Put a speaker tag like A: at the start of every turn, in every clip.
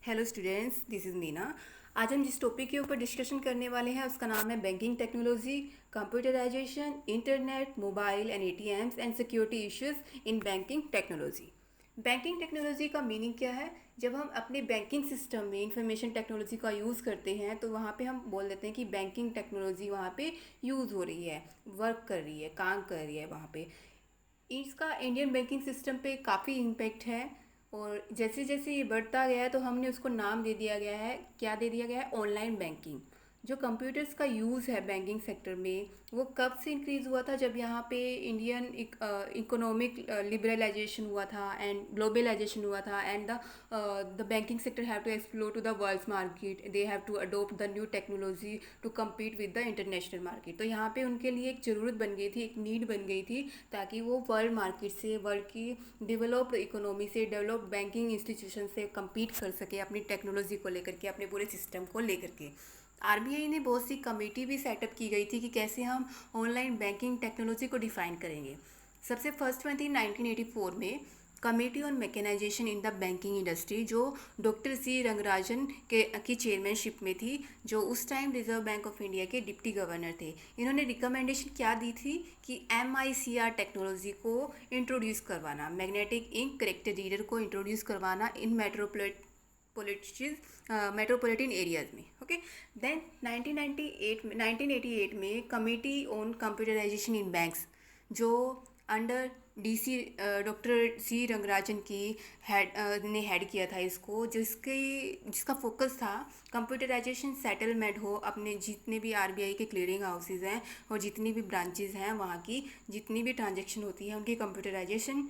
A: Hello students, this is Meena. आज हम जिस टॉपिक के ऊपर डिस्कशन करने वाले हैं उसका नाम है banking technology, computerisation, internet, mobile and ATMs and security issues in banking technology. Banking technology का मीनिंग क्या है? जब हम अपने बैंकिंग सिस्टम में इंफॉर्मेशन टेक्नोलॉजी का यूज़ करते हैं तो वहाँ पे हम बोल देते हैं कि बैंकिंग टेक्नोलॉजी वहाँ पे यूज़ हो रही है, वर्क कर रही है, काम कर रही है वहाँ पे। इसका इंडियन बैंकिंग सिस्टम पे काफ़ी इम्पेक्ट है। और जैसे जैसे ये बढ़ता गया है तो हमने उसको नाम दे दिया गया है, क्या दे दिया गया है? Online banking. जो कंप्यूटर्स का यूज़ है बैंकिंग सेक्टर में वो कब से इंक्रीज़ हुआ था? जब यहाँ पे इंडियन इकोनॉमिक लिबरलाइजेशन हुआ था एंड ग्लोबलाइजेशन हुआ था, and the banking sector have to explore to the world's market, they have to adopt the new technology to compete with the international market. तो यहाँ पे उनके लिए एक ज़रूरत बन गई थी, एक नीड बन गई थी, ताकि वो वर्ल्ड मार्केट से, वर्ल्ड की डेवलप्ड इकोनॉमी से, डेवलप्ड बैंकिंग इंस्टीट्यूशन से कम्पीट कर सके अपनी टेक्नोलॉजी को लेकर के, अपने पूरे सिस्टम को लेकर के। आरबीआई ने बहुत सी कमेटी भी सेटअप की गई थी कि कैसे हम ऑनलाइन बैंकिंग टेक्नोलॉजी को डिफ़ाइन करेंगे। सबसे फर्स्ट में थी 1984 में committee on mechanisation in the banking industry, जो डॉक्टर सी रंगराजन की चेयरमैनशिप में थी, जो उस time Reserve Bank of India के डिप्टी गवर्नर थे। इन्होंने रिकमेंडेशन क्या दी थी कि MICR टेक्नोलॉजी को इंट्रोड्यूस करवाना, मैग्नेटिक इंक करेक्टर रीडर को इंट्रोड्यूस करवाना इन मेट्रोपॉलिटन एरियाज में। ओके, देन 1988 में committee on computerisation in banks, जो under DC doctor C Rangarajan की ने हेड किया था इसको, जिसका फोकस था कंप्यूटराइजेशन सेटलमेंट हो, अपने जितने भी RBI के क्लियरिंग हाउसेज हैं और जितनी भी ब्रांचेज हैं वहाँ की जितनी भी ट्रांजेक्शन होती है उनकी कंप्यूटराइजेशन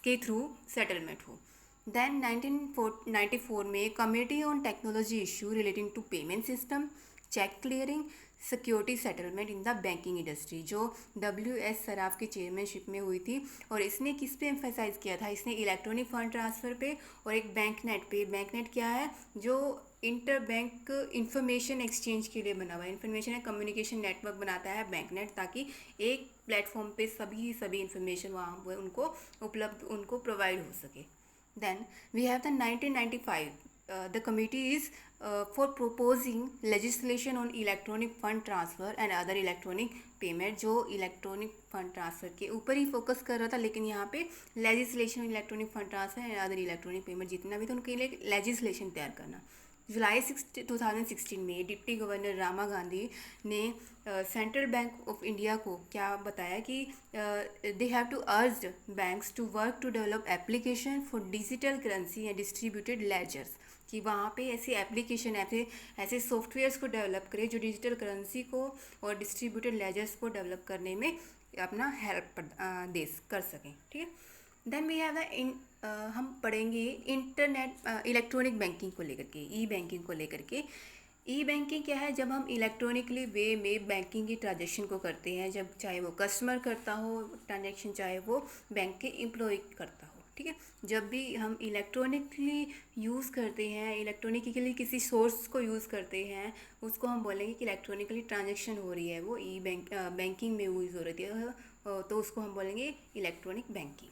A: के थ्रू सेटलमेंट हो। देन 1994 में committee on technology issue relating to payment system, cheque clearing, security settlement in the banking industry, जो WS सराफ की चेयरमैनशिप में हुई थी। और इसने किस पे एम्फेसाइज किया था? इसने इलेक्ट्रॉनिक फंड ट्रांसफ़र पे और एक बैंक नेट पे। बैंक नेट क्या है? जो इंटर बैंक इंफॉर्मेशन एक्सचेंज के लिए बना हुआ है, इंफॉर्मेशन एंड कम्युनिकेशन नेटवर्क बनाता है बैंक नेट, ताकि एक प्लेटफॉर्म पे सभी इंफॉर्मेशन वहाँ पर उनको उपलब्ध, उनको प्रोवाइड हो सके। Then we have the 1995. The committee is for proposing legislation on electronic fund transfer and other electronic payment, जो इलेक्ट्रॉनिक फंड ट्रांसफ़र के ऊपर ही फोकस कर रहा था, लेकिन यहाँ पे legislation electronic fund transfer and other electronic payment जितना भी था उनके लिए लेजिस्लेशन तैयार करना। जुलाई 2016 में डिप्टी गवर्नर रामा गांधी ने सेंट्रल बैंक ऑफ इंडिया को क्या बताया कि they have to urge banks to work to develop application for digital currency and distributed ledgers, कि वहाँ पे ऐसी एप्लीकेशन, ऐसे सॉफ्टवेयर्स को डेवलप करें जो डिजिटल करेंसी को और डिस्ट्रीब्यूटेड लेजर्स को डेवलप करने में अपना हेल्प दे कर सकें। ठीक है, देन वी हैव हम पढ़ेंगे इंटरनेट इलेक्ट्रॉनिक बैंकिंग को लेकर के, ई बैंकिंग को लेकर के। ई बैंकिंग क्या है? जब हम इलेक्ट्रॉनिकली वे में बैंकिंग की ट्रांजेक्शन को करते हैं, जब चाहे वो कस्टमर करता हो ट्रांजेक्शन, चाहे वो बैंक के एम्प्लॉय करता हो। ठीक है, जब भी हम इलेक्ट्रॉनिकली यूज़ करते हैं, इलेक्ट्रॉनिकली किसी सोर्स को यूज़ करते हैं, उसको हम बोलेंगे कि इलेक्ट्रॉनिकली ट्रांजेक्शन हो रही है, वो ई बैंकिंग में यूज़ हो रही है, तो उसको हम बोलेंगे इलेक्ट्रॉनिक बैंकिंग।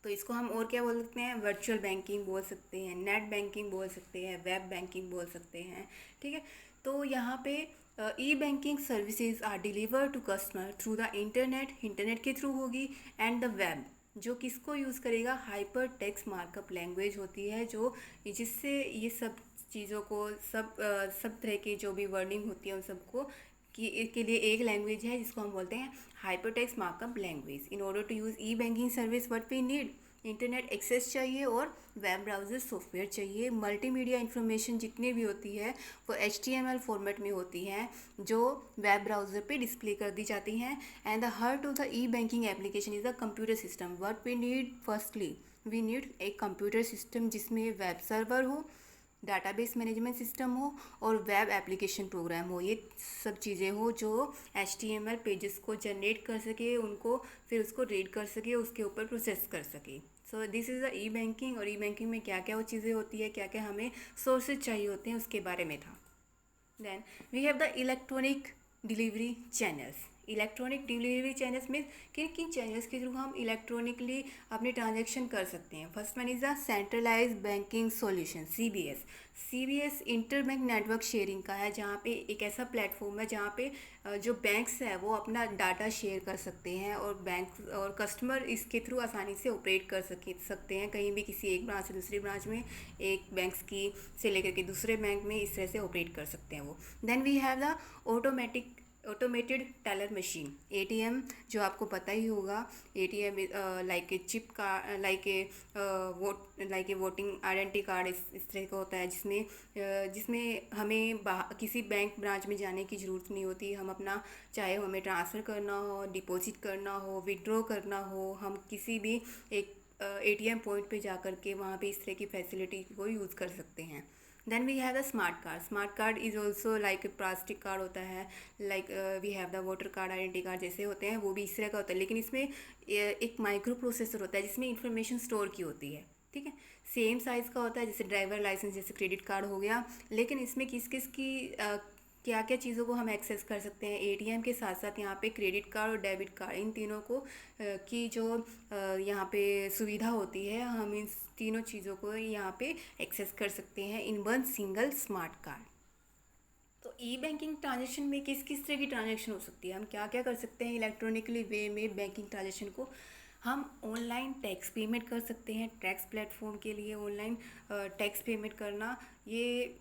A: तो इसको हम और क्या बोल सकते हैं? वर्चुअल बैंकिंग बोल सकते हैं, नेट बैंकिंग बोल सकते हैं, वेब बैंकिंग बोल सकते हैं। ठीक है, तो यहाँ पे e banking services are deliver to customer through the internet के थ्रू होगी, एंड द वेब, जो किसको यूज़ करेगा? हाइपर टेक्स्ट मार्कअप लैंग्वेज होती है, जो जिससे ये सब चीज़ों को, सब तरह की जो भी वर्डिंग होती है उन सबको कि इसके लिए एक लैंग्वेज है जिसको हम बोलते हैं hypertext markup language. In order to use e banking service what we need, internet access चाहिए और वेब ब्राउज़र सॉफ्टवेयर चाहिए। मल्टीमीडिया इन्फॉर्मेशन जितनी भी होती है वो HTML फॉर्मेट में होती है, जो वेब ब्राउज़र पे डिस्प्ले कर दी जाती हैं। And the heart of the e banking application is the computer system. What we need? Firstly we need एक कंप्यूटर सिस्टम जिसमें वेब सर्वर हो, डाटाबेस मैनेजमेंट सिस्टम हो और वेब एप्लीकेशन प्रोग्राम हो। ये सब चीज़ें हो जो HTML पेजेस को जनरेट कर सके, उनको फिर उसको रीड कर सके, उसके ऊपर प्रोसेस कर सके। सो this is the e banking. और ई बैंकिंग में क्या क्या वो चीज़ें होती है, क्या क्या हमें सोर्सेज चाहिए होते हैं, उसके बारे में था। Then we have the electronic delivery channels. Electronic delivery channels में किन किन चैनल्स के थ्रू हम इलेक्ट्रॉनिकली अपने ट्रांजेक्शन कर सकते हैं। First one is the centralise banking solution, CBS। CBS inter bank network sharing का है, जहाँ पे एक ऐसा प्लेटफॉर्म है जहाँ पे जो बैंक्स है वो अपना डाटा शेयर कर सकते हैं और बैंक और कस्टमर इसके थ्रू आसानी से ऑपरेट कर सकते हैं, कहीं भी किसी एक ब्रांच से दूसरी ब्रांच में, एक बैंक्स की से लेकर के दूसरे बैंक में, इस तरह से ऑपरेट कर सकते हैं वो। Then we have the automated teller machine, ATM, जो आपको पता ही होगा। ATM लाइक ए चिप का, like a voting identity card, इस तरह का होता है, जिसमें हमें किसी बैंक ब्रांच में जाने की ज़रूरत नहीं होती। हम अपना, चाहे हमें ट्रांसफ़र करना हो, डिपॉजिट करना हो, विड्रॉ करना हो, हम किसी भी एक ATM पॉइंट पे जा कर के वहाँ पे इस तरह की फैसिलिटी को यूज़ कर सकते हैं। Then we have the smart card. Smart card is also like plastic card होता है, like we have the voter card, identity card जैसे होते हैं, वो भी इस तरह का होता है, लेकिन इसमें एक माइक्रो प्रोसेसर होता है जिसमें इंफॉर्मेशन स्टोर की होती है, ठीक है। सेम साइज़ का होता है जैसे ड्राइवर लाइसेंस, जैसे क्रेडिट कार्ड हो गया, लेकिन इसमें किस किस की क्या क्या चीज़ों को हम एक्सेस कर सकते हैं। ATM के साथ साथ यहाँ पे क्रेडिट कार्ड और डेबिट कार्ड, इन तीनों को की जो यहाँ पे सुविधा होती है, हम इन तीनों चीज़ों को यहाँ पे एक्सेस कर सकते हैं in one single smart card. तो ई बैंकिंग ट्रांजेक्शन में किस किस तरह की ट्रांजेक्शन हो सकती है, हम क्या क्या कर सकते हैं इलेक्ट्रॉनिकली वे में बैंकिंग ट्रांजेक्शन को। हम ऑनलाइन टैक्स पेमेंट कर सकते हैं, टैक्स प्लेटफॉर्म के लिए ऑनलाइन टैक्स पेमेंट करना, ये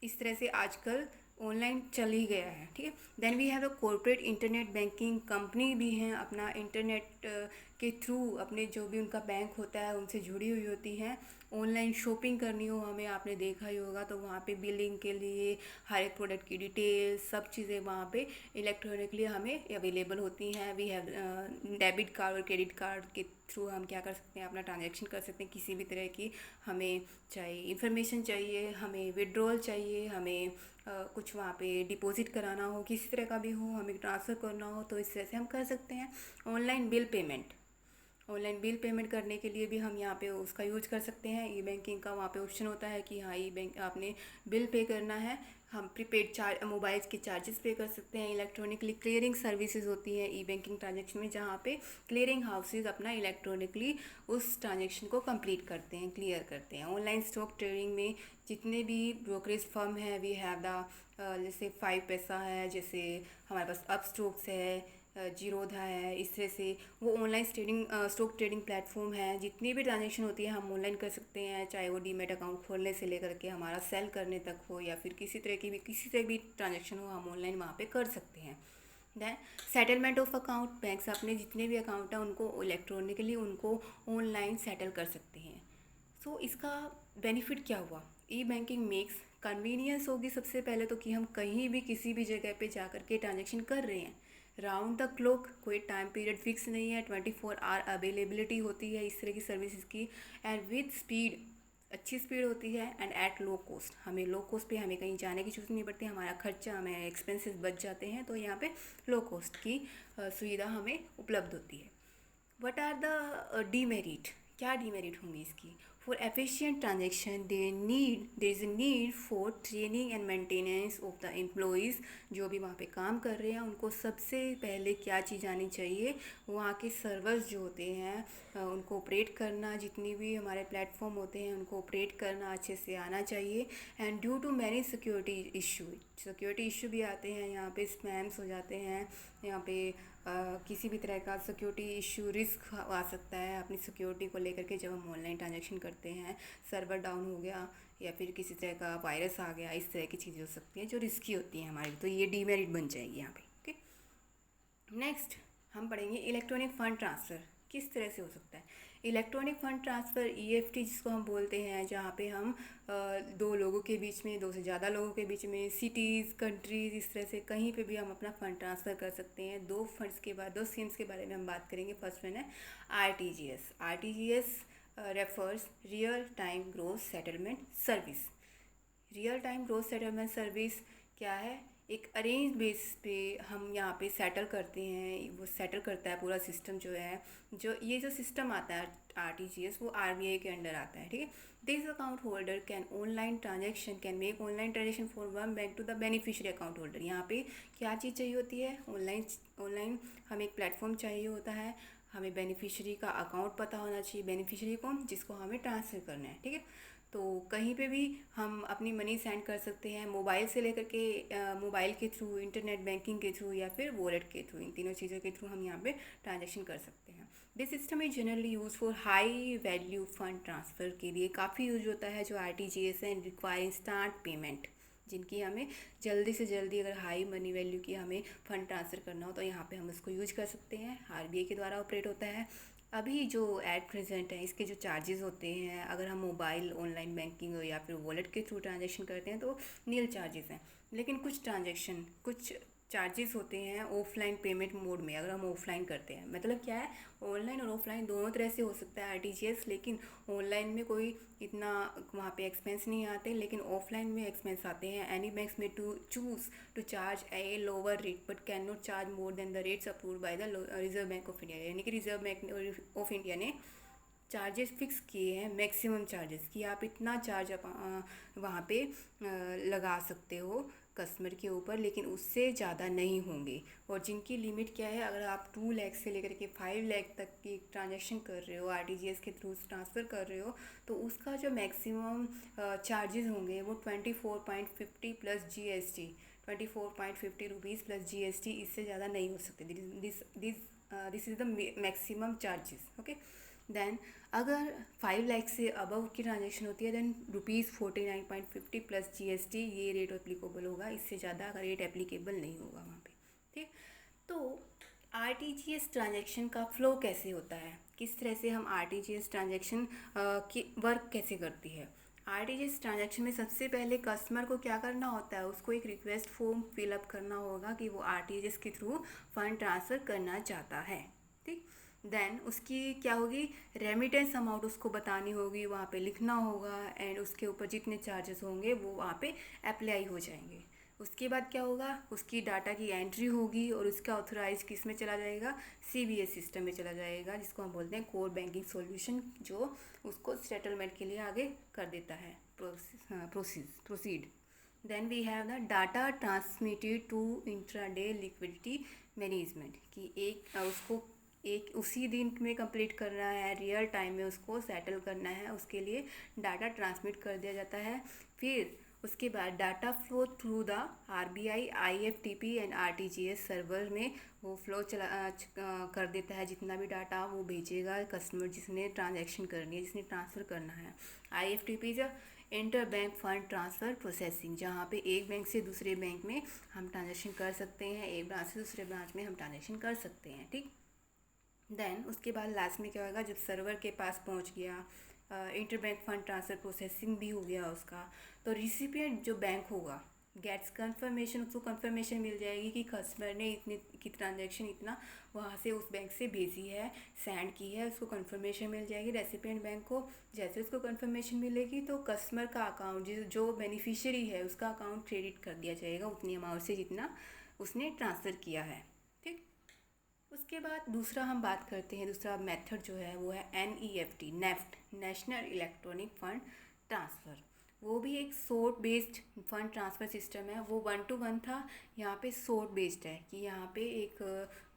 A: इस तरह से आजकल ऑनलाइन चल ही गया है, ठीक है। Then we have a corporate internet banking, company भी हैं अपना इंटरनेट के थ्रू अपने जो भी उनका बैंक होता है उनसे जुड़ी हुई होती हैं। ऑनलाइन शॉपिंग करनी हो हमें, आपने देखा ही होगा, तो वहाँ पे बिलिंग के लिए हर एक प्रोडक्ट की डिटेल, सब चीज़ें वहाँ पे इलेक्ट्रॉनिकली हमें अवेलेबल होती हैं। वी हैव डेबिट कार्ड और क्रेडिट कार्ड के थ्रू हम क्या कर सकते हैं, अपना ट्रांजैक्शन कर सकते हैं, किसी भी तरह की हमें चाहे इंफॉर्मेशन चाहिए, हमें विड्रॉल चाहिए, हमें कुछ वहाँ पे डिपॉजिट कराना हो, किसी तरह का भी हो, हमें ट्रांसफ़र करना हो, तो इस तरह से हम कर सकते हैं। Online bill payment, online bill payment करने के लिए भी हम यहाँ पे उसका यूज कर सकते हैं। ई बैंकिंग का वहाँ पे ऑप्शन होता है कि हाँ, ई बैंक आपने बिल पे करना है, हम प्रीपेड चार्ज, मोबाइल के चार्जेस पे कर सकते हैं। इलेक्ट्रॉनिकली क्लियरिंग सर्विसेज होती है ई बैंकिंग ट्रांजेक्शन में, जहाँ पे क्लियरिंग हाउसेज अपना इलेक्ट्रॉनिकली उस ट्रांजेक्शन को कंप्लीट करते हैं, क्लियर करते हैं। ऑनलाइन स्टॉक ट्रेडिंग में जितने भी ब्रोकरेज फर्म है, वी हैव द जैसे 5 पैसा है, जैसे हमारे पास अप स्टॉक्स है, जीरोधा है, इस तरह से वो ऑनलाइन स्टॉक ट्रेडिंग प्लेटफॉर्म है। जितनी भी ट्रांजेक्शन होती है हम ऑनलाइन कर सकते हैं, चाहे वो डीमेट अकाउंट खोलने से लेकर के हमारा सेल करने तक हो, या फिर किसी तरह भी ट्रांजेक्शन हो, हम ऑनलाइन वहाँ पे कर सकते हैं। देन सेटलमेंट ऑफ अकाउंट, बैंक्स अपने जितने भी अकाउंट हैं उनको इलेक्ट्रॉनिकली, उनको ऑनलाइन सेटल कर सकते हैं। सो इसका बेनिफिट क्या हुआ, ई बैंकिंग मेक्स कन्वीनियंस होगी सबसे पहले तो, कि हम कहीं भी किसी भी जगह पे जा कर के ट्रांजेक्शन कर रहे हैं, राउंड द क्लॉक, कोई टाइम पीरियड फिक्स नहीं है, 24 आवर अवेलेबिलिटी होती है इस तरह की सर्विसेज की, एंड विद स्पीड, अच्छी स्पीड होती है, एंड एट लो कॉस्ट, हमें लो कॉस्ट पे हमें कहीं जाने की जरूरत नहीं पड़ती, हमारा खर्चा, हमें एक्सपेंसेस बच जाते हैं, तो यहाँ पे लो कॉस्ट की सुविधा हमें उपलब्ध होती है। वट आर द डीमेरिट, क्या डीमेरिट होंगी इसकी। For efficient transaction there is a need for training and maintenance of the employees, जो भी वहाँ पे काम कर रहे हैं उनको सबसे पहले क्या चीज़ आनी चाहिए, वहाँ के सर्वर्स जो होते हैं उनको ऑपरेट करना, जितनी भी हमारे प्लेटफॉर्म होते हैं उनको ऑपरेट करना अच्छे से आना चाहिए। And due to many security issue भी आते हैं, यहाँ पे स्पैम्स हो जाते हैं, यहाँ पे किसी भी तरह का सिक्योरिटी इशू, रिस्क आ सकता है अपनी सिक्योरिटी को लेकर के, जब हम ऑनलाइन ट्रांजैक्शन करते हैं, सर्वर डाउन हो गया या फिर किसी तरह का वायरस आ गया, इस तरह की चीज़ें हो सकती हैं जो रिस्की होती हैं हमारी, तो ये डीमेरिट बन जाएगी यहाँ पे। ओके, नेक्स्ट हम पढ़ेंगे इलेक्ट्रॉनिक फ़ंड ट्रांसफ़र किस तरह से हो सकता है। इलेक्ट्रॉनिक फ़ंड ट्रांसफ़र, EFT जिसको हम बोलते हैं, जहाँ पे हम दो लोगों के बीच में, दो से ज़्यादा लोगों के बीच में, सिटीज़, कंट्रीज़, इस तरह से कहीं पे भी हम अपना फ़ंड ट्रांसफ़र कर सकते हैं। दो स्कीम्स के बारे में हम बात करेंगे। फर्स्ट वन है RTGS। RTGS refers real time gross settlement service. Real time gross settlement service क्या है, एक अरेंज बेस पे हम यहाँ पे सेटल करते हैं, वो सेटल करता है पूरा सिस्टम जो है, जो ये जो सिस्टम आता है RTGS वो RBI के अंडर आता है, ठीक है। This account holder can make online transaction for one bank to the beneficiary account holder. यहाँ पे क्या चीज़ चाहिए होती है? ऑनलाइन हमें एक प्लेटफॉर्म चाहिए होता है, हमें बेनिफिशियरी का अकाउंट पता होना चाहिए, बेनिफिशियरी को जिसको हमें ट्रांसफ़र करना है, ठीक है। तो कहीं पे भी हम अपनी मनी सेंड कर सकते हैं, मोबाइल से लेकर के मोबाइल के थ्रू, इंटरनेट बैंकिंग के थ्रू या फिर वॉलेट के थ्रू, इन तीनों चीज़ों के थ्रू हम यहाँ पे ट्रांजैक्शन कर सकते हैं। This system is generally use for high value fund transfer के लिए काफ़ी यूज होता है, जो RTGS है, रिक्वायर इंस्टेंट पेमेंट, जिनकी हमें जल्दी से जल्दी अगर हाई मनी वैल्यू की हमें फ़ंड ट्रांसफ़र करना हो तो यहाँ पे हम इसको यूज कर सकते हैं। RBI के द्वारा ऑपरेट होता है। अभी जो एट प्रेजेंट है इसके जो चार्जेस होते हैं, अगर हम मोबाइल ऑनलाइन बैंकिंग या फिर वॉलेट के थ्रू ट्रांजेक्शन करते हैं तो नील चार्जेस हैं। लेकिन कुछ चार्जेस होते हैं ऑफलाइन पेमेंट मोड में, अगर हम ऑफलाइन करते हैं। मतलब क्या है, ऑनलाइन और ऑफलाइन दोनों तरह से हो सकता है RTGS, लेकिन ऑनलाइन में कोई इतना वहाँ पे एक्सपेंस नहीं आते, लेकिन ऑफलाइन में एक्सपेंस आते हैं। Any banks may to choose to charge a lower rate but can not charge more than the rates approved by the Reserve Bank of India. यानी कि रिजर्व बैंक ऑफ इंडिया ने charges fix किए हैं, maximum charges, कि आप इतना charge वहाँ पे लगा सकते हो कस्टमर के ऊपर, लेकिन उससे ज़्यादा नहीं होंगे। और जिनकी लिमिट क्या है, अगर आप 2 लाख से लेकर के 5 लाख तक की ट्रांजैक्शन कर रहे हो, RTGS के थ्रू ट्रांसफ़र कर रहे हो, तो उसका जो मैक्सिमम चार्जेस होंगे वो 24.50 plus GST, 24.50 rupees plus GST, इससे ज़्यादा नहीं हो सकते। This is the maximum charges, okay. Then अगर 5 लाख से अबव की ट्रांजेक्शन होती है देन ₹49.50 प्लस GST, ये रेट एप्लीकेबल होगा। इससे ज़्यादा का रेट एप्लीकेबल नहीं होगा वहाँ पे, ठीक। तो RTGS ट्रांजेक्शन का फ़्लो कैसे होता है, किस तरह से हम RTGS ट्रांजेक्शन की वर्क कैसे करती है। RTGS ट्रांजेक्शन में सबसे पहले कस्टमर को क्या करना होता है, उसको एक रिक्वेस्ट फॉर्म फिलअप करना होगा कि वो RTGS के थ्रू फंड ट्रांसफ़र करना चाहता है, ठीक। देन उसकी क्या होगी, रेमिटेंस अमाउंट उसको बतानी होगी, वहाँ पे लिखना होगा, एंड उसके ऊपर जितने चार्जेस होंगे वो वहाँ पे अप्लाई हो जाएंगे। उसके बाद क्या होगा, उसकी डाटा की एंट्री होगी और उसका ऑथराइज किस में चला जाएगा, CBS सिस्टम में चला जाएगा, जिसको हम बोलते हैं कोर बैंकिंग सॉल्यूशन, जो उसको सेटलमेंट के लिए आगे कर देता है proceed. Then we have the data transmitted to intraday liquidity management, कि उसको एक उसी दिन में कंप्लीट करना है, रियल टाइम में उसको सेटल करना है, उसके लिए डाटा ट्रांसमिट कर दिया जाता है। फिर उसके बाद data flow through the RBI IFTP and RTGS server में वो फ्लो कर देता है। जितना भी डाटा वो भेजेगा कस्टमर जिसने ट्रांजैक्शन करनी है, जिसने ट्रांसफ़र करना है। IFTP जो inter bank fund transfer processing, जहाँ पे एक बैंक से दूसरे बैंक में हम ट्रांजैक्शन कर सकते हैं, एक ब्रांच से दूसरे ब्रांच में हम ट्रांजैक्शन कर सकते हैं, ठीक। देन उसके बाद लास्ट में क्या होगा, जब सर्वर के पास पहुंच गया, inter bank fund transfer processing भी हो गया उसका, तो रिसिपिएंट जो बैंक होगा गेट्स कंफर्मेशन, उसको कंफर्मेशन मिल जाएगी कि कस्टमर ने इतनी की ट्रांजैक्शन इतना वहाँ से उस बैंक से भेजी है, सेंड की है, उसको कंफर्मेशन मिल जाएगी रेसिपिएंट बैंक को। जैसे उसको कंफर्मेशन मिलेगी तो कस्टमर का अकाउंट, जो बेनिफिशियरी है उसका अकाउंट क्रेडिट कर दिया जाएगा उतनी अमाउंट से जितना उसने ट्रांसफ़र किया है, ठीक। उसके बाद दूसरा हम बात करते हैं, दूसरा मेथड जो है वो है NEFT, NEFT, national electronic fund transfer. वो भी एक sort based fund transfer system है। वो 1 to 1 था, यहाँ पे सोर्ट बेस्ड है, कि यहाँ पे एक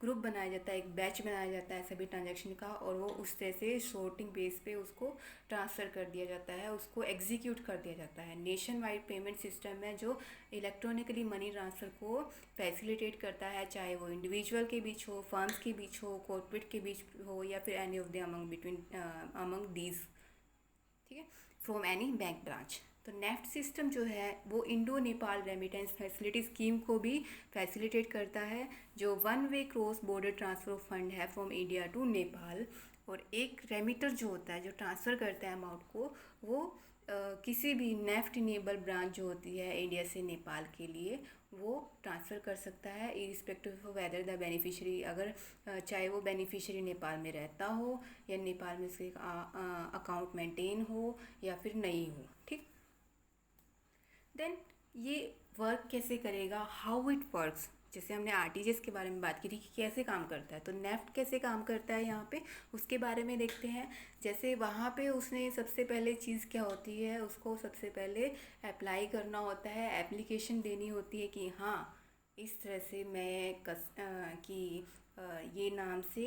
A: ग्रुप बनाया जाता है, एक बैच बनाया जाता है सभी ट्रांजैक्शन का, और वो उस तरह से शॉर्टिंग बेस पे उसको ट्रांसफ़र कर दिया जाता है, उसको एग्जीक्यूट कर दिया जाता है। नेशन वाइड पेमेंट सिस्टम है जो इलेक्ट्रॉनिकली मनी ट्रांसफ़र को फैसिलिटेट करता है, चाहे वो इंडिविजुअल के बीच हो, फर्म्स के बीच हो, कॉर्पोरेट के बीच हो, या फिर any of the among these, ठीक है, फ्रॉम एनी बैंक ब्रांच। तो नेफ्ट सिस्टम जो है वो Indo Nepal remittance facility scheme को भी फैसिलिटेट करता है, जो 1 way cross border transfer of fund है फ्रॉम इंडिया टू नेपाल। और एक रेमिटर जो होता है, जो ट्रांसफ़र करता है अमाउंट को, वो किसी भी नेफ्ट इनेबल ब्रांच जो होती है इंडिया से नेपाल के लिए, वो ट्रांसफ़र कर सकता है irrespective of whether the beneficiary, अगर चाहे वो बेनिफिशियरी नेपाल में रहता हो या नेपाल में उसके अकाउंट मेंटेन हो या फिर नहीं हो, ठीक। देन ये वर्क कैसे करेगा, हाउ इट वर्क्स, जैसे हमने आरटीजीएस के बारे में बात की थी कि कैसे काम करता है, तो नेफ्ट कैसे काम करता है यहाँ पे उसके बारे में देखते हैं। जैसे वहाँ पे उसने सबसे पहले चीज़ क्या होती है, उसको सबसे पहले अप्लाई करना होता है, एप्लीकेशन देनी होती है कि हाँ इस तरह से मैं कि ये नाम से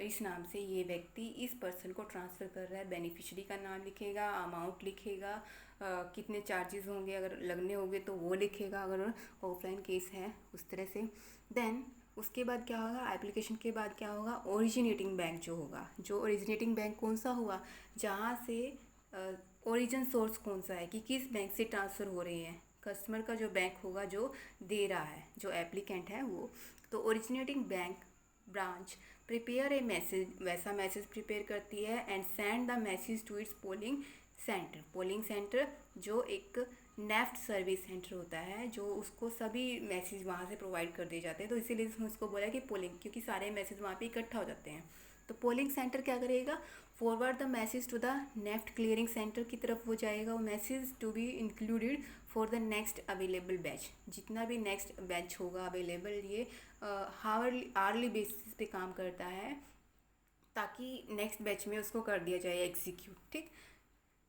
A: इस नाम से ये व्यक्ति इस पर्सन को ट्रांसफ़र कर रहा है। बेनिफिशियरी का नाम लिखेगा, अमाउंट लिखेगा, कितने चार्जेस होंगे अगर लगने होंगे तो वो लिखेगा अगर ऑफलाइन केस है उस तरह से। देन उसके बाद क्या होगा, एप्लीकेशन के बाद क्या होगा, ओरिजिनेटिंग बैंक जो होगा, जो ओरिजिनेटिंग बैंक कौन सा हुआ, जहाँ से ओरिजिन सोर्स कौन सा है कि किस बैंक से ट्रांसफ़र हो रही है, कस्टमर का जो बैंक होगा जो दे रहा है, जो एप्लीकेंट है वो। तो originating bank branch prepare a message, वैसा मैसेज प्रिपेयर करती है and send the message to its pooling centre. Pooling centre जो एक नेफ्ट सर्विस सेंटर होता है, जो उसको सभी मैसेज वहाँ से प्रोवाइड कर दिए जाते हैं, तो इसीलिए उसने उसको बोला कि पोलिंग, क्योंकि सारे मैसेज वहाँ पे इकट्ठा हो जाते हैं। तो पोलिंग सेंटर क्या करेगा, forward the message to the NEFT clearing centre की तरफ वो जाएगा, वो message to be included for the next available batch. जितना भी नेक्स्ट बैच होगा अवेलेबल, ये आवर्ली बेसिस पे काम करता है ताकि नेक्स्ट बैच में उसको कर दिया जाए एग्जीक्यूट। ठीक,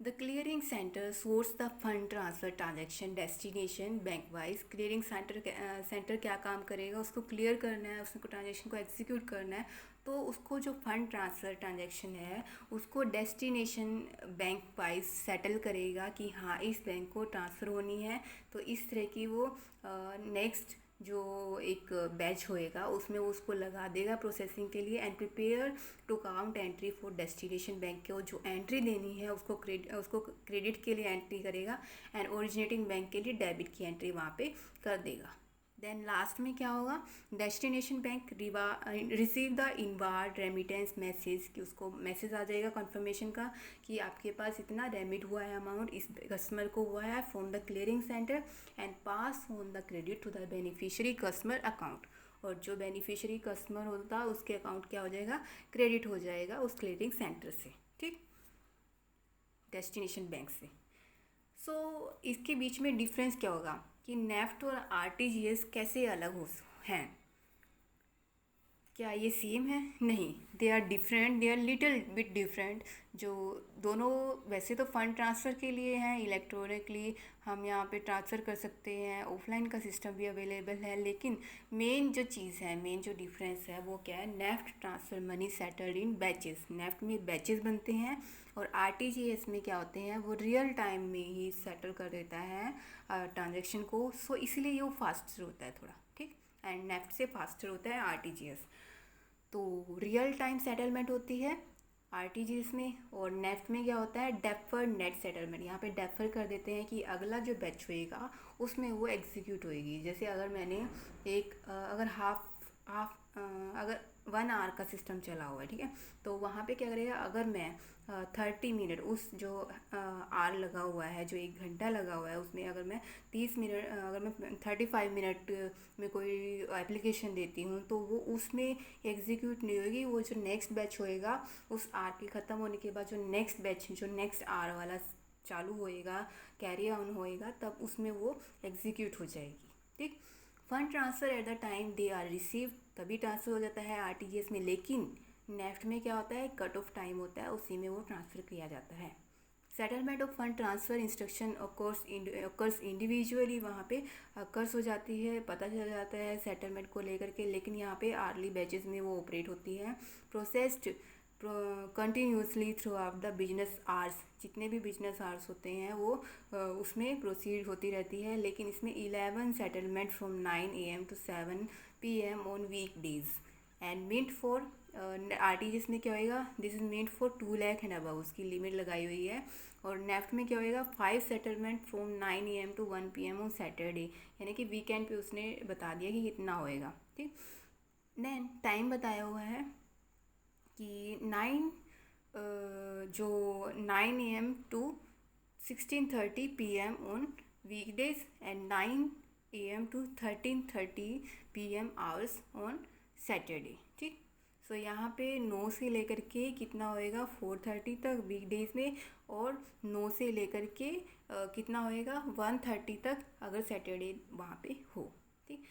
A: the clearing centre source the fund transfer transaction destination bank wise. Clearing centre क्या काम करेगा, उसको क्लियर करना है, उसको ट्रांजेक्शन को एग्जीक्यूट करना है, तो उसको जो फंड ट्रांसफ़र ट्रांजेक्शन है उसको डेस्टिनेशन बैंक वाइज सेटल करेगा कि हाँ इस बैंक को ट्रांसफ़र होनी है। तो इस तरह की वो नेक्स्ट जो एक बैच होएगा उसमें वो उसको लगा देगा प्रोसेसिंग के लिए, and prepare to count entry for destination bank को जो एंट्री देनी है उसको क्रेडिट के लिए एंट्री करेगा, एंड ओरिजिनेटिंग बैंक के लिए डेबिट की एंट्री वहाँ पे कर देगा। देन लास्ट में क्या होगा, destination bank receive the inward remittance message, कि उसको मैसेज आ जाएगा कन्फर्मेशन का कि आपके पास इतना रेमिट हुआ है, अमाउंट इस कस्टमर को हुआ है from the clearing centre, and pass on the credit to the beneficiary customer account. और जो बेनिफिशियरी कस्टमर होता है उसके अकाउंट क्या हो जाएगा, क्रेडिट हो जाएगा उस क्लियरिंग सेंटर से, ठीक, डेस्टिनेशन बैंक से। सो इसके बीच में डिफरेंस क्या होगा कि नेफ्ट और आरटीजीएस कैसे अलग हैं। क्या ये सेम है? नहीं, they are different, they are little bit different. जो दोनों वैसे तो फ़ंड ट्रांसफ़र के लिए हैं, इलेक्ट्रॉनिकली हम यहाँ पे ट्रांसफ़र कर सकते हैं, ऑफलाइन का सिस्टम भी अवेलेबल है, लेकिन मेन जो चीज़ है, मेन जो डिफरेंस है वो क्या है, NEFT transfer money settled in batches, NEFT में बैचेस बनते हैं, और आरटीजीएस में क्या होते हैं वो रियल टाइम में ही सेटल कर देता है ट्रांजेक्शन को। सो इसीलिए ये वो फास्टर होता है थोड़ा, ठीक, एंड नेफ्ट से फास्टर होता है आरटीजीएस। तो रियल टाइम सेटलमेंट होती है आरटीजीएस में, और नेफ्ट में क्या होता है, डेफर्ड नेट सेटलमेंट। यहाँ पे डेफर कर देते हैं कि अगला जो बैच होएगा उसमें वो एग्जीक्यूट होएगी। जैसे अगर मैंने अगर अगर 1 आवर का सिस्टम चला हुआ है, ठीक है, तो वहाँ पे क्या करेगा, अगर मैं 30 मिनट उस जो आर लगा हुआ है, जो 1 घंटा लगा हुआ है, उसमें अगर मैं 30 मिनट, अगर मैं 35 मिनट में कोई एप्लीकेशन देती हूँ तो वो उसमें एग्जीक्यूट नहीं होगी। वो जो नेक्स्ट बैच होएगा उस आर के ख़त्म होने के बाद जो नेक्स्ट बैच, जो नेक्स्ट आर वाला चालू होएगा, कैरी ऑन होएगा, तब उसमें वो एग्जीक्यूट हो जाएगी, ठीक। Fund transfer at the time they are receive, तभी ट्रांसफ़र हो जाता है आरटीजीएस में, लेकिन नेफ्ट में क्या होता है, कट ऑफ टाइम होता है, उसी में वो ट्रांसफ़र किया जाता है। Settlement of fund transfer instruction occurs individually, वहाँ पे अकर्स हो जाती है, पता चल जाता है सेटलमेंट को लेकर के, लेकिन यहाँ पे आर्ली बैचेस में वो ऑपरेट होती है। Processed continuously through out the business hours, जितने भी बिजनेस आवर्स होते हैं वो उसमें प्रोसीड होती रहती है, लेकिन इसमें 11 settlement from 9 AM to 7 PM on weekdays, and meant for RTGS में क्या होएगा, this is meant for 2 lakh and above, उसकी लिमिट लगाई हुई है। और नेफ्ट में क्या होएगा, 5 settlement from 9 AM to 1 PM on Saturday, यानी कि वीकेंड पे उसने बता दिया कि कितना होएगा, ठीक। देन टाइम बताया हुआ है कि 9 AM to 16:30 PM on weekdays, and 9 AM to 13:30 PM hours on Saturday, ठीक। सो यहाँ पे 9 से लेकर के कितना होएगा, 4:30 तक वीकडेज में, और 9 से लेकर के कितना होएगा, 1:30 तक अगर सैटरडे वहाँ पे हो, ठीक।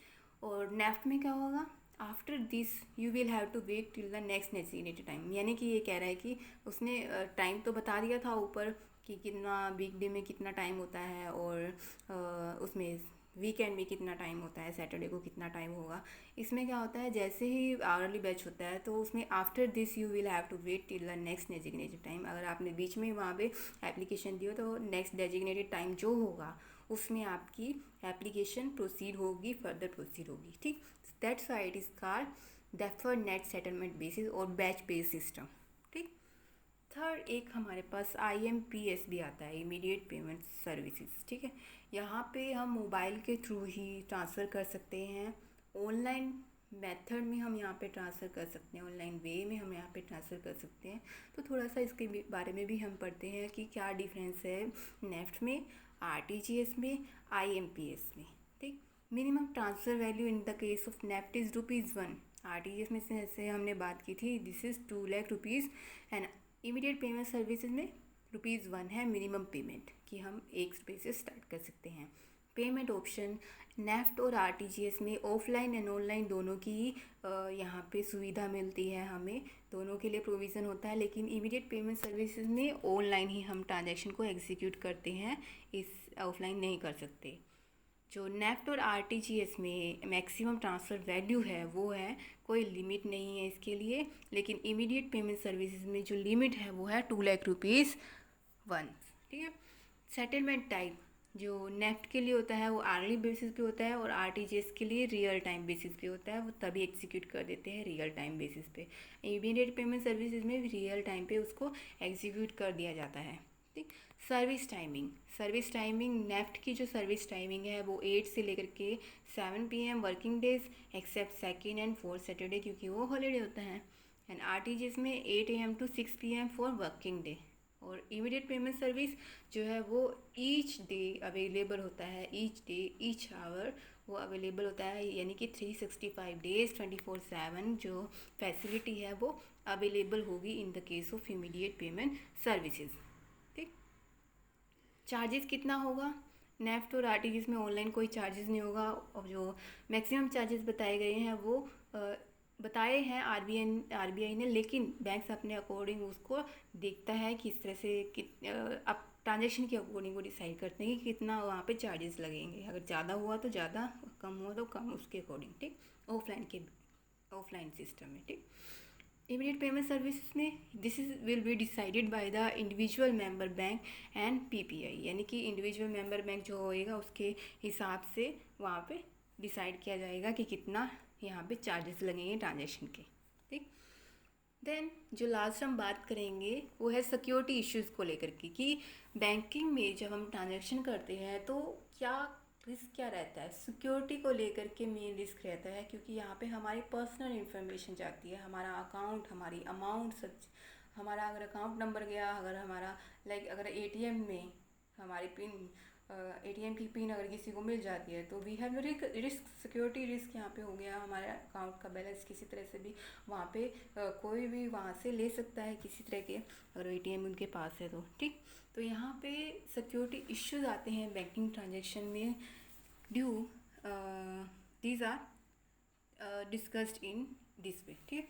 A: और नेफ्ट में क्या होगा, after this you will have to wait till the next designated time, यानी कि ये कह रहा है कि उसने टाइम तो बता दिया था ऊपर कि कितना वीकडे में कितना टाइम होता है, और उसमें वीकेंड में कितना टाइम होता है, सैटरडे को कितना टाइम होगा। इसमें क्या होता है, जैसे ही आवरली बैच होता है तो उसमें after this you will have to wait till the next designated time, अगर आपने बीच में वहाँ पे एप्लीकेशन दी हो तो नेक्स्ट डेजिग्नेटेड टाइम जो होगा उसमें आपकी एप्लीकेशन प्रोसीड होगी, फर्दर प्रोसीड होगी। ठीक, that's why it is called deferred net settlement basis और बैच बेस्ड सिस्टम। ठीक, थर्ड एक हमारे पास IMPS भी आता है, इमीडिएट पेमेंट सर्विसेज। ठीक है, यहाँ पे हम मोबाइल के थ्रू ही ट्रांसफ़र कर सकते हैं, ऑनलाइन मेथड में हम यहाँ पे ट्रांसफ़र कर सकते हैं, ऑनलाइन वे में हम यहाँ पे ट्रांसफ़र कर सकते हैं। तो थोड़ा सा इसके बारे में भी हम पढ़ते हैं कि क्या डिफरेंस है नेफ्ट में, RTGS में, IMPS में। ठीक, minimum transfer value in the case of NEFT is ₹1। RTGS में से ऐसे हमने बात की थी, this is 2 lakh rupees, and immediate payment services में ₹1 है मिनिमम पेमेंट, कि हम ₹1 से स्टार्ट कर सकते हैं। पेमेंट ऑप्शन नेफ्ट और RTGS में ऑफलाइन एंड ऑनलाइन दोनों की यहाँ पे सुविधा मिलती है, हमें दोनों के लिए प्रोविज़न होता है, लेकिन इमीडिएट पेमेंट सर्विसेज में ऑनलाइन ही हम ट्रांजैक्शन को एग्जीक्यूट करते हैं, इस ऑफलाइन नहीं कर सकते। जो नेफ्ट और RTGS में मैक्सिमम ट्रांसफ़र वैल्यू है वो है, कोई लिमिट नहीं है इसके लिए, लेकिन इमीडिएट पेमेंट सर्विसेज में जो लिमिट है वो है 2 लाख रुपीज़ वंस। ठीक है, सेटलमेंट टाइप जो नेफ्ट के लिए होता है वो आर्ली बेसिस पे होता है, और RTGS के लिए रियल टाइम बेसिस पे होता है, वो तभी एग्जीक्यूट कर देते हैं रियल टाइम बेसिस पे। इमीडिएट पेमेंट सर्विसेज में भी रियल टाइम पे उसको एग्जीक्यूट कर दिया जाता है। ठीक, सर्विस टाइमिंग नेफ्ट की जो सर्विस टाइमिंग है वो 8 से लेकर के 7 PM working days, except second and fourth Saturday, क्योंकि वो हॉलीडे होता है। एंड RTGS में 8 AM to 6 PM for working day. और इमीडिएट पेमेंट सर्विस जो है वो ईच डे अवेलेबल होता है, ईच डे ईच आवर वो अवेलेबल होता है, यानी कि 365 डेज 24/7 जो फैसिलिटी है वो अवेलेबल होगी in the case of immediate payment services. ठीक, चार्जेस कितना होगा, नेफ्ट और RTGS में ऑनलाइन कोई चार्जेस नहीं होगा, और जो मैक्सिमम चार्जेस बताए गए हैं वो बताए हैं RBI ने, लेकिन बैंक्स अपने अकॉर्डिंग उसको देखता है कि इस तरह से अब ट्रांजेक्शन के अकॉर्डिंग वो डिसाइड करते हैं कि कितना वहाँ पे चार्जेस लगेंगे, अगर ज़्यादा हुआ तो ज़्यादा, कम हुआ तो कम, उसके अकॉर्डिंग। ठीक, ऑफलाइन सिस्टम में। ठीक, इमीडिएट पेमेंट सर्विसेज में this is will be decided by the individual member bank and PPI, यानी कि इंडिविजुअल मेंबर बैंक जो होएगा उसके हिसाब से वहाँ पे डिसाइड किया जाएगा कि कितना यहाँ पे चार्जेस लगेंगे ट्रांजेक्शन के। ठीक, देन जो लास्ट हम बात करेंगे वो है सिक्योरिटी इश्यूज़ को लेकर के, कि बैंकिंग में जब हम ट्रांजेक्शन करते हैं तो क्या रिस्क क्या रहता है, सिक्योरिटी को लेकर के मेन रिस्क रहता है, क्योंकि यहाँ पे हमारी पर्सनल इन्फॉर्मेशन जाती है, हमारा अकाउंट, हमारी अमाउंट, सब, हमारा अगर अकाउंट नंबर गया, अगर हमारा अगर ATM में हमारी पिन, ATM की पिन अगर किसी को मिल जाती है तो we have risk, security risk यहाँ पे हो गया, हमारे अकाउंट का बैलेंस किसी तरह से भी वहाँ पे कोई भी वहाँ से ले सकता है किसी तरह के, अगर ATM उनके पास है तो। ठीक, तो यहाँ पे सिक्योरिटी इश्यूज आते हैं बैंकिंग ट्रांजेक्शन में, due these are discussed in this way. ठीक,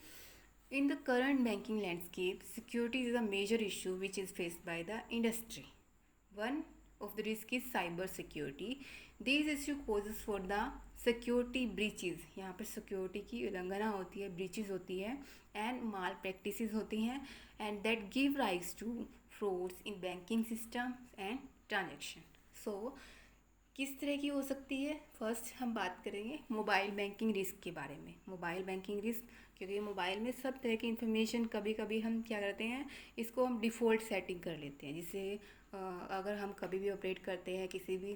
A: in the current banking landscape, security is a major issue which is faced by the industry. One of the risk is cyber security. These issue causes for the security breaches, यहाँ पर security की उल्लंघना होती है, breaches होती है, and mall practices होती हैं, and that give rise to frauds in banking system and transaction. So किस तरह की हो सकती है, फर्स्ट हम बात करेंगे मोबाइल बैंकिंग रिस्क के बारे में। मोबाइल बैंकिंग रिस्क, क्योंकि मोबाइल में सब तरह की इन्फॉर्मेशन, कभी कभी हम क्या करते हैं, इसको हम डिफ़ॉल्ट सेटिंग कर लेते हैं, जिससे अगर हम कभी भी ऑपरेट करते हैं किसी भी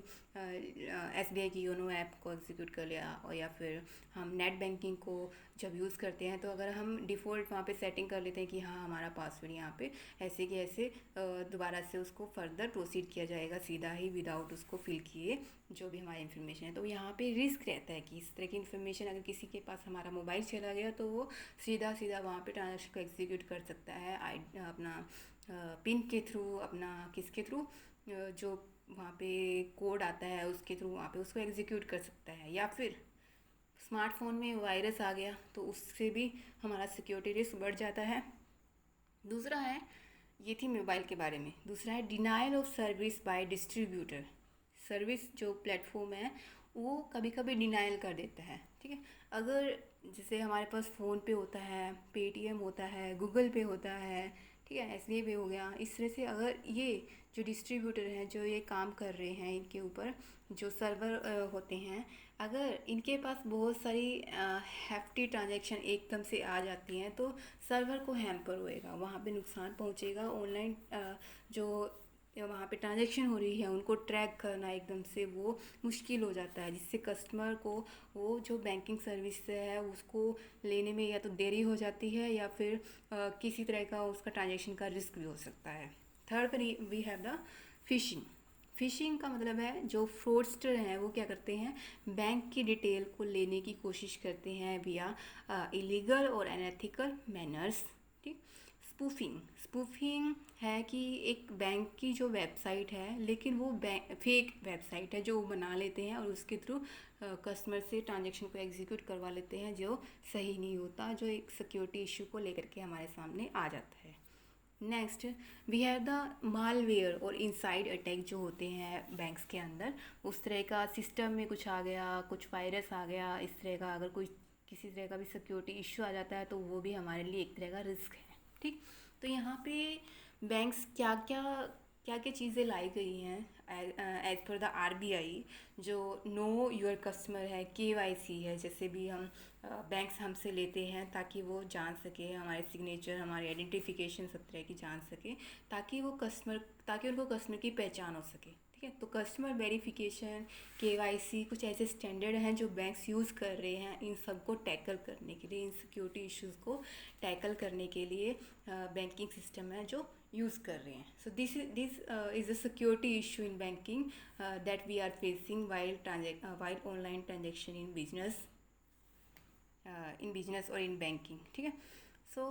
A: SBI की योनो ऐप को एग्जीक्यूट कर लिया, और या फिर हम नेट बैंकिंग को जब यूज़ करते हैं तो अगर हम डिफ़ॉल्ट वहाँ पे सेटिंग कर लेते हैं कि हाँ हमारा पासवर्ड यहाँ पे ऐसे कि ऐसे, दोबारा से उसको फर्दर प्रोसीड किया जाएगा सीधा ही, विदाउट उसको फिल किए जो भी हमारी इन्फॉर्मेशन है। तो यहाँ पे रिस्क रहता है कि इस तरह की इन्फॉर्मेशन अगर किसी के पास हमारा मोबाइल चला गया तो वो सीधा वहाँ पे ट्रांजेक्शन को एग्जीक्यूट कर सकता है, अपना पिन के थ्रू, अपना किसके थ्रू, जो वहाँ पे कोड आता है उसके थ्रू वहाँ पे उसको एग्जीक्यूट कर सकता है, या फिर स्मार्टफोन में वायरस आ गया तो उससे भी हमारा सिक्योरिटी रिस्क बढ़ जाता है। दूसरा है, ये थी मोबाइल के बारे में। दूसरा है denial of service by distributor. Service जो प्लेटफॉर्म है वो कभी कभी डिनायल कर देता है, ठीक है। अगर जैसे हमारे पास फ़ोन पे होता है, पेटीएम होता है, गूगल पे होता है, ठीक है, एसबीआई पे हो गया, इस तरह से अगर ये जो डिस्ट्रीब्यूटर हैं जो ये काम कर रहे हैं इनके ऊपर जो सर्वर होते हैं, अगर इनके पास बहुत सारी हैफ्टी ट्रांजैक्शन एकदम से आ जाती हैं तो सर्वर को हैम्पर होएगा, वहाँ पे नुकसान पहुँचेगा। ऑनलाइन जो वहाँ पे ट्रांजैक्शन हो रही है उनको ट्रैक करना एकदम से वो मुश्किल हो जाता है, जिससे कस्टमर को वो जो बैंकिंग सर्विस है उसको लेने में या तो देरी हो जाती है या फिर किसी तरह का उसका ट्रांजैक्शन का रिस्क भी हो सकता है। Third we have the phishing. Phishing का मतलब है जो फ्रॉडस्टर हैं वो क्या करते हैं, बैंक की डिटेल को लेने की कोशिश करते हैं विया इलीगल और अनएथिकल मैनर्स, ठीक। स्पूफिंग, स्पूफिंग है कि एक बैंक की जो वेबसाइट है लेकिन वो फेक वेबसाइट है जो वो बना लेते हैं और उसके थ्रू कस्टमर से ट्रांजैक्शन को एग्जीक्यूट करवा लेते हैं जो सही नहीं होता, जो एक सिक्योरिटी इशू को लेकर के हमारे सामने आ जाता है। Next we have the malware और इनसाइड अटैक जो होते हैं बैंक्स के अंदर। उस तरह का सिस्टम में कुछ आ गया, कुछ वायरस आ गया, इस तरह का अगर कोई किसी तरह का भी सिक्योरिटी इशू आ जाता है तो वो भी हमारे लिए एक तरह का रिस्क है, ठीक। तो यहाँ पे बैंक्स क्या क्या चीज़ें लाई गई हैं एज पर द आरबीआई। जो नो योर कस्टमर है, केवाईसी है, जैसे भी हम बैंक्स हमसे लेते हैं ताकि वो जान सके हमारे सिग्नेचर, हमारे आइडेंटिफिकेशन सब तरह की जान सके, ताकि उनको कस्टमर की पहचान हो सके, ठीक है। तो कस्टमर वेरिफिकेशन, केवाईसी कुछ ऐसे स्टैंडर्ड हैं जो बैंक्स यूज़ कर रहे हैं इन सब को टैकल करने के लिए, इन सिक्योरिटी इश्यूज़ को टैकल करने के लिए बैंकिंग सिस्टम है जो यूज़ कर रहे हैं। So this is a security issue in banking that we are facing while online transaction in business और इन बैंकिंग, ठीक है। So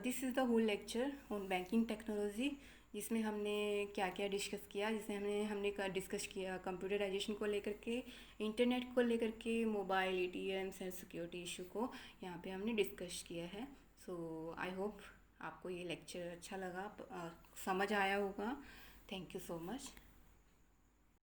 A: this is the whole lecture on banking technology, जिसमें हमने क्या क्या डिस्कस किया, जिसमें हमने डिस्कस किया कंप्यूटराइजेशन को लेकर के, इंटरनेट को लेकर के, mobile ATMs and security issue को यहाँ पे हमने डिस्कस किया है। सो आई होप आपको ये लेक्चर अच्छा लगा, समझ आया होगा। Thank you so much.